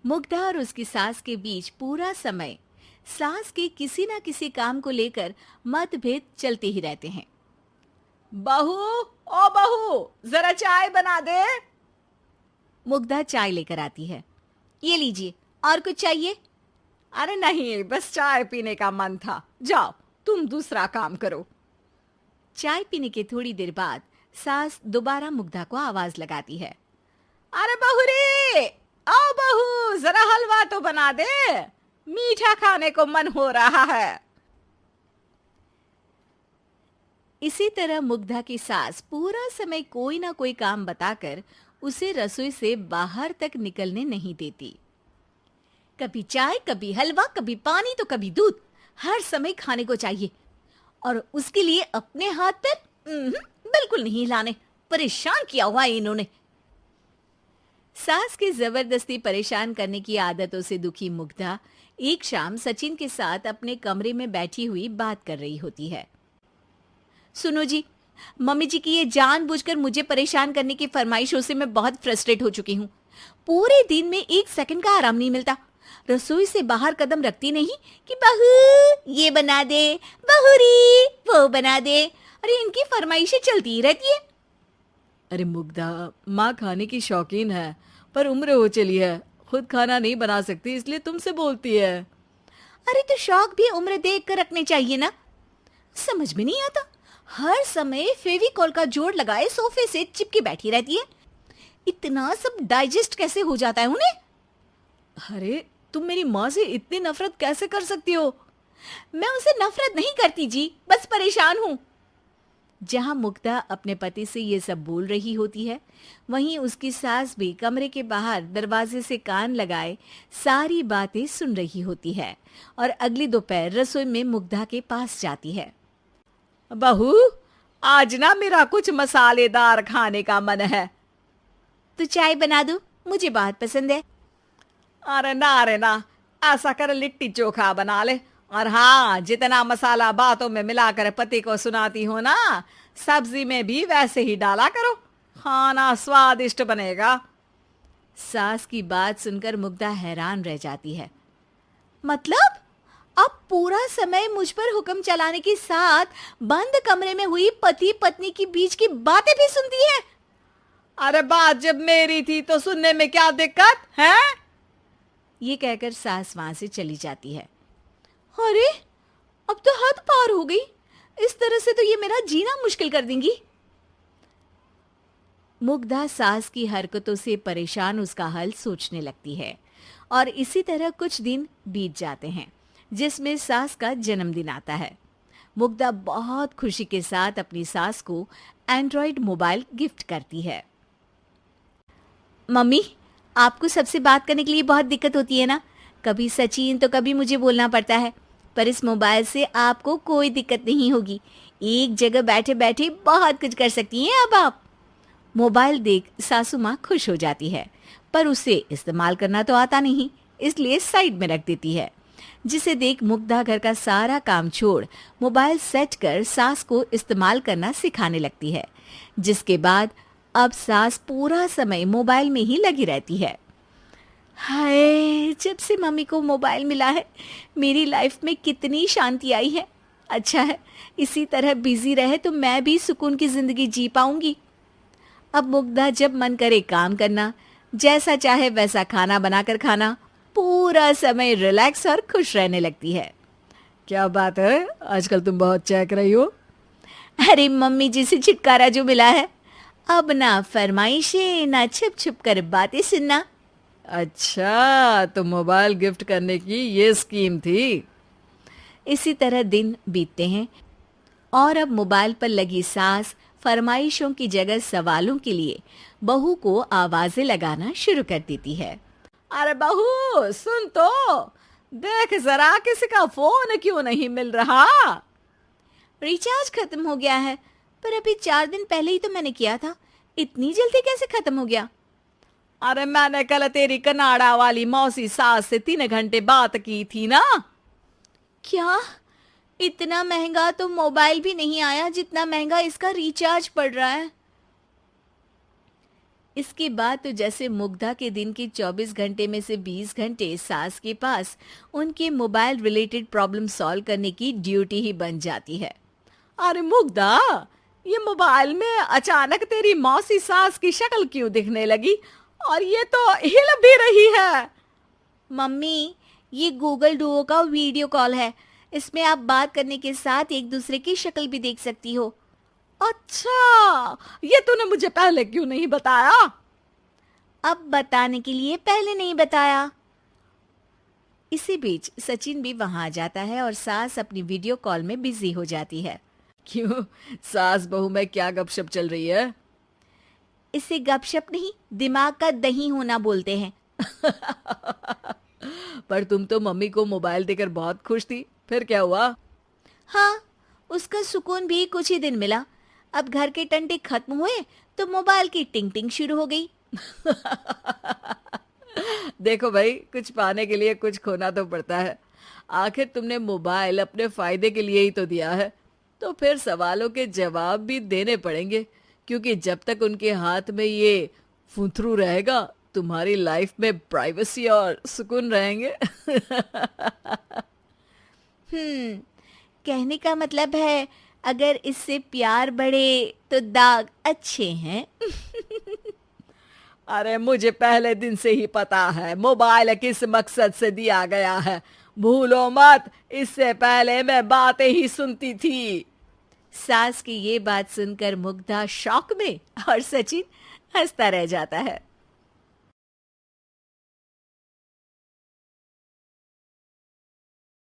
मुग्धा और उसकी सास के बीच पूरा समय सास के किसी ना किसी काम को लेकर मतभेद चलते ही रहते हैं। बहू, ओ बहू, जरा चाय बना दे। मुग्धा चाय लेकर आती है। ये लीजिए, और कुछ चाहिए? अरे नहीं, बस चाय पीने का मन था। जाओ, तुम दूसरा काम करो। चाय पीने के थोड़ी देर बाद सास दोबारा मुग्धा को आवाज लगाती है। अरे बहू रे, आओ बहू, जरा हलवा तो बना दे, मीठा खाने को मन हो रहा है। इसी तरह मुग्धा की सास पूरा समय कोई ना कोई काम बताकर उसे रसोई से बाहर तक निकलने नहीं देती। कभी चाय, कभी हलवा, कभी पानी तो कभी दूध, हर समय खाने को चाहिए। और उसके लिए अपने हाथ पैर बिल्कुल नहीं हिलाने। परेशान किया हुआ है इन्होंने। सास की जबरदस्ती परेशान करने की आदतों से दुखी मुग्धा एक शाम सचिन के साथ अपने कमरे में बैठी हुई बात कर रही होती है। सुनो जी, मम्मी जी की ये जानबूझकर मुझे परेशान करने की फरमाइशों से मैं बहुत फ्रस्ट्रेट हो चुकी हूँ। पूरे दिन में एक सेकंड का आराम नहीं मिलता। रसोई से बाहर कदम रखती नहीं कि बहू ये बना दे, बहुरी वो बना दे। अरे इनकी फरमाइशें चलती ही रहती है। अरे मुग्धा, माँ खाने की शौकीन है, पर उम्र हो चली है, खुद खाना नहीं बना सकती, इसलिए तुमसे बोलती है। अरे तो शौक भी उम्र देख कर रखने चाहिए ना। समझ में नहीं आता, हर समय फेविकॉल का जोड़ लगाए सोफे से चिपकी बैठी रहती है। इतना सब डाइजेस्ट कैसे हो जाता है उन्हें? अरे तुम मेरी माँ से इतनी नफरत कैसे कर सकती हो? मैं उनसे नफरत नहीं करती जी, बस परेशान हूँ। जहां मुग्धा अपने पति से ये सब बोल रही होती है, वहीं उसकी सास भी कमरे के बाहर दरवाजे से कान लगाए सारी बातें सुन रही होती है और अगली दोपहर रसोई में मुग्धा के पास जाती है। बहू, आज ना मेरा कुछ मसालेदार खाने का मन है। तो चाय बना दूं? मुझे बहुत पसंद है। अरे ना, ऐसा कर लिट्टी चोखा बना ले। और हाँ, जितना मसाला बातों में मिलाकर पति को सुनाती हो ना, सब्जी में भी वैसे ही डाला करो, खाना स्वादिष्ट बनेगा। सास की बात सुनकर मुग्धा हैरान रह जाती है। मतलब अब पूरा समय मुझ पर हुक्म चलाने के साथ बंद कमरे में हुई पति पत्नी की बीच की बातें भी सुनती है? अरे बात जब मेरी थी तो सुनने में क्या दिक्कत है? ये कहकर सास वहां से चली जाती है। अरे अब तो हद पार हो गई। इस तरह से तो ये मेरा जीना मुश्किल कर देंगी। मुग्धा सास की हरकतों से परेशान उसका हल सोचने लगती है और इसी तरह कुछ दिन बीत जाते हैं, जिसमें सास का जन्मदिन आता है। मुग्धा बहुत खुशी के साथ अपनी सास को एंड्रॉयड मोबाइल गिफ्ट करती है। मम्मी, आपको सबसे बात करने के लिए बहुत दिक्कत होती है ना? कभी सचिन तो कभी मुझे बोलना पड़ता है, पर इस मोबाइल से आपको कोई दिक्कत नहीं होगी। एक जगह बैठे बैठे बहुत कुछ कर सकती हैं अब आप। मोबाइल देख सासू माँ खुश हो जाती है, पर उसे इस्तेमाल करना तो आता नहीं, इसलिए साइड में रख देती है। जिसे देख मुग्धा घर का सारा काम छोड़ मोबाइल सेट कर सास को इस्तेमाल करना सिखाने लगती है, जिसके बाद अब सास पूरा समय मोबाइल में ही लगी रहती है। हाय, जब से मम्मी को मोबाइल मिला है मेरी लाइफ में कितनी शांति आई है। अच्छा है, इसी तरह बिजी रहे तो मैं भी सुकून की जिंदगी जी पाऊंगी। अब मुग्धा जब मन करे काम करना, जैसा चाहे वैसा खाना बनाकर खाना, पूरा समय रिलैक्स और खुश रहने लगती है। क्या बात है, आजकल तुम बहुत चहक रही हो। अरे मम्मी जी से छुटकारा जो मिला है, अब ना फरमाइशें ना छुप छुप कर बातें सुनना। अच्छा, तो मोबाइल गिफ्ट करने की ये स्कीम थी। इसी तरह दिन बीतते हैं और अब मोबाइल पर लगी सास फरमाइशों की जगह सवालों के लिए बहू को आवाजें लगाना शुरू कर देती है। अरे बहू, सुन तो, देख जरा किसी का फोन क्यों नहीं मिल रहा? रिचार्ज खत्म हो गया है, पर अभी 4 दिन पहले ही तो मैंने किया था। इतनी जल्दी कैसे खत्म हो गया? अरे मैंने कल तेरी कनाडा वाली मौसी सास से 3 घंटे बात की थी ना। क्या? इतना महंगा तो मोबाइल भी नहीं आया जितना महंगा इसका रिचार्ज पड़ रहा है। इसके बाद तो जैसे मुग्धा के दिन के 24 घंटे में से 20 घंटे सास के पास उनके मोबाइल रिलेटेड प्रॉब्लम सॉल्व करने की ड्यूटी ही बन जाती है। अरे मुग्धा, ये मोबाइल में अचानक तेरी मौसी सास की शक्ल क्यों दिखने लगी? और ये तो हिल भी रही है। मम्मी, ये गूगल डुओ का वीडियो कॉल है। इसमें आप बात करने के साथ एक दूसरे की शक्ल भी देख सकती हो। अच्छा, ये तूने मुझे पहले क्यों नहीं बताया? अब बताने के लिए पहले नहीं बताया। इसी बीच सचिन भी वहां आ जाता है और सास अपनी वीडियो कॉल में बिजी हो जाती है। क्यों, सास बहू में क्या गपशप चल रही है? इसे गपशप नहीं, दिमाग का दही होना बोलते हैं। पर तुम तो मम्मी को मोबाइल देकर बहुत खुश थी, फिर क्या हुआ? हाँ, उसका सुकून भी कुछ ही दिन मिला। अब घर के टंटे खत्म हुए तो मोबाइल की टिंग टिंग शुरू हो गई। देखो भाई, कुछ पाने के लिए कुछ खोना तो पड़ता है। आखिर तुमने मोबाइल अपने फायदे के लिए ही तो दिया है, तो फिर सवालों के जवाब भी देने पड़ेंगे, क्योंकि जब तक उनके हाथ में ये फुंथरू रहेगा, तुम्हारी लाइफ में प्राइवेसी और सुकून रहेंगे। कहने का मतलब है अगर इससे प्यार बढ़े तो दाग अच्छे हैं। अरे मुझे पहले दिन से ही पता है मोबाइल किस मकसद से दिया गया है। भूलो मत, इससे पहले मैं बातें ही सुनती थी। सास की ये बात सुनकर मुग्धा शॉक में और सचिन हंसता रह जाता है।